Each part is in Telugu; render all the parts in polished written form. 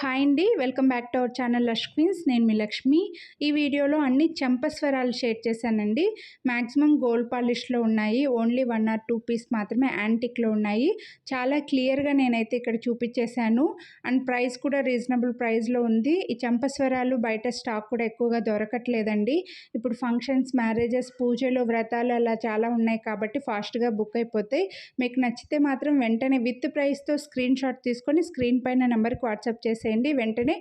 హాయ్ అండి, welcome back to our channel lush queens. నేను మీ లక్ష్మి. ఈ వీడియోలో అన్ని చంపస్వరాలు షేర్ చేశానండి. మ్యాక్సిమం గోల్డ్ పాలిష్లో ఉన్నాయి. ఓన్లీ 1 or 2 పీస్ మాత్రమే యాంటిక్లో ఉన్నాయి. చాలా క్లియర్గా నేనైతే ఇక్కడ చూపించేశాను. అండ్ ప్రైస్ కూడా రీజనబుల్ ప్రైస్లో ఉంది. ఈ చంపస్వరాలు బయట స్టాక్ కూడా ఎక్కువగా దొరకట్లేదండి. ఇప్పుడు ఫంక్షన్స్, మ్యారేజెస్, పూజలు, వ్రతాలు అలా చాలా ఉన్నాయి కాబట్టి ఫాస్ట్గా బుక్ అయిపోతాయి. మీకు నచ్చితే మాత్రం వెంటనే విత్ ప్రైస్తో స్క్రీన్ షాట్ తీసుకొని స్క్రీన్ పైన నెంబర్కి వాట్సాప్ చేసేయండి. వెంటనే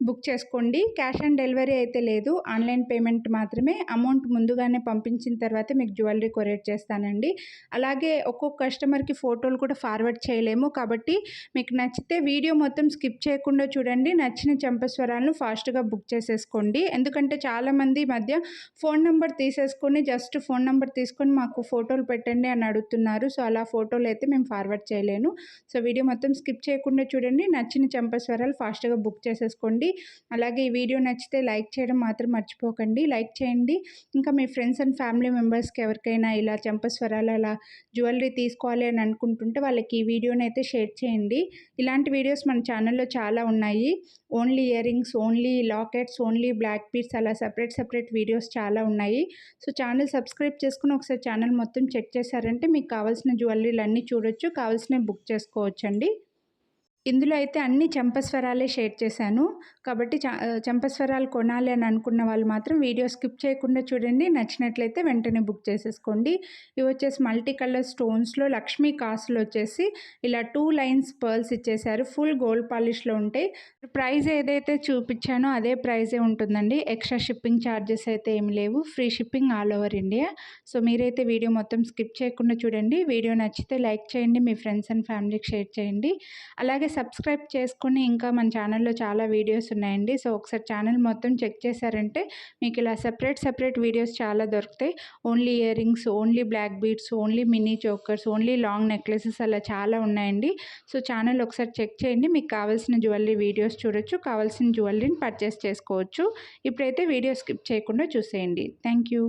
బుక్ చేసుకోండి. క్యాష్ ఆన్ డెలివరీ అయితే లేదు, ఆన్లైన్ పేమెంట్ మాత్రమే. అమౌంట్ ముందుగానే పంపించిన తర్వాత మీకు జ్యువెలరీ కొరియర్ చేస్తానండి. అలాగే ఒక్కొక్క కస్టమర్కి ఫోటోలు కూడా ఫార్వర్డ్ చేయలేము కాబట్టి మీకు నచ్చితే వీడియో మొత్తం స్కిప్ చేయకుండా చూడండి. నచ్చిన చంపస్వరాలను ఫాస్ట్గా బుక్ చేసేసుకోండి. ఎందుకంటే చాలామంది మధ్య ఫోన్ నెంబర్ తీసేసుకొని జస్ట్ ఫోన్ నెంబర్ తీసుకొని మాకు ఫోటోలు పెట్టండి అని అడుగుతున్నారు. సో అలా ఫోటోలు అయితే మేము ఫార్వర్డ్ చేయలేను. సో వీడియో మొత్తం స్కిప్ చేయకుండా చూడండి. నచ్చిన చంపస్వరాలు ఫాస్ట్గా బుక్ చేసేసుకోండి. అలాగే ఈ వీడియో నచ్చితే లైక్ చేయడం మాత్రం మర్చిపోకండి. లైక్ చేయండి. ఇంకా మీ ఫ్రెండ్స్ అండ్ ఫ్యామిలీ మెంబర్స్కి ఎవరికైనా ఇలా చంపస్వరాలు అలా జ్యువెలరీ తీసుకోవాలి అని అనుకుంటుంటే వాళ్ళకి ఈ వీడియోని అయితే షేర్ చేయండి. ఇలాంటి వీడియోస్ మన ఛానల్లో చాలా ఉన్నాయి. Only earrings, only lockets, only black beads అలా సపరేట్ వీడియోస్ చాలా ఉన్నాయి. సో ఛానల్ సబ్స్క్రైబ్ చేసుకుని ఒకసారి ఛానల్ మొత్తం చెక్ చేశారంటే మీకు కావాల్సిన జ్యువెలరీలు అన్నీ చూడొచ్చు, కావాల్సినవి బుక్ చేసుకోవచ్చండి. ఇందులో అయితే అన్ని చంపస్వరాలే షేర్ చేశాను కాబట్టి చంపస్వరాలు కొనాలి అని అనుకున్న వాళ్ళు మాత్రం వీడియో స్కిప్ చేయకుండా చూడండి. నచ్చినట్లయితే వెంటనే బుక్ చేసేసుకోండి. ఇవి వచ్చేసి మల్టీ కలర్ స్టోన్స్లో లక్ష్మీ కాసులు వచ్చేసి ఇలా 2 లైన్స్ పర్ల్స్ ఇచ్చేసారు. ఫుల్ గోల్డ్ పాలిష్లో ఉంటాయి. ప్రైస్ ఏదైతే చూపించానో అదే ప్రైజే ఉంటుందండి. ఎక్స్ట్రా షిప్పింగ్ ఛార్జెస్ అయితే ఏమి లేవు. Free shipping all over India. So మీరైతే వీడియో మొత్తం స్కిప్ చేయకుండా చూడండి. వీడియో నచ్చితే లైక్ చేయండి, మీ ఫ్రెండ్స్ అండ్ ఫ్యామిలీకి షేర్ చేయండి. అలాగే సబ్స్క్రైబ్ చేసుకుని ఇంకా మన ఛానల్లో చాలా వీడియోస్ ఉన్నాయండి. సో ఒకసారి ఛానల్ మొత్తం చెక్ చేశారంటే మీకు ఇలా సెపరేట్ వీడియోస్ చాలా దొరుకుతాయి. Only earrings, only black beads, only mini chokers, only long necklaces అలా చాలా ఉన్నాయండి. సో ఛానల్ ఒకసారి చెక్ చేయండి. మీకు కావాల్సిన జ్యువెలరీ వీడియోస్ చూడొచ్చు, కావాల్సిన జ్యువెలరీని పర్చేస్ చేసుకోవచ్చు. ఇప్పుడైతే వీడియో స్కిప్ చేయకుండా చూసేయండి. Thank you.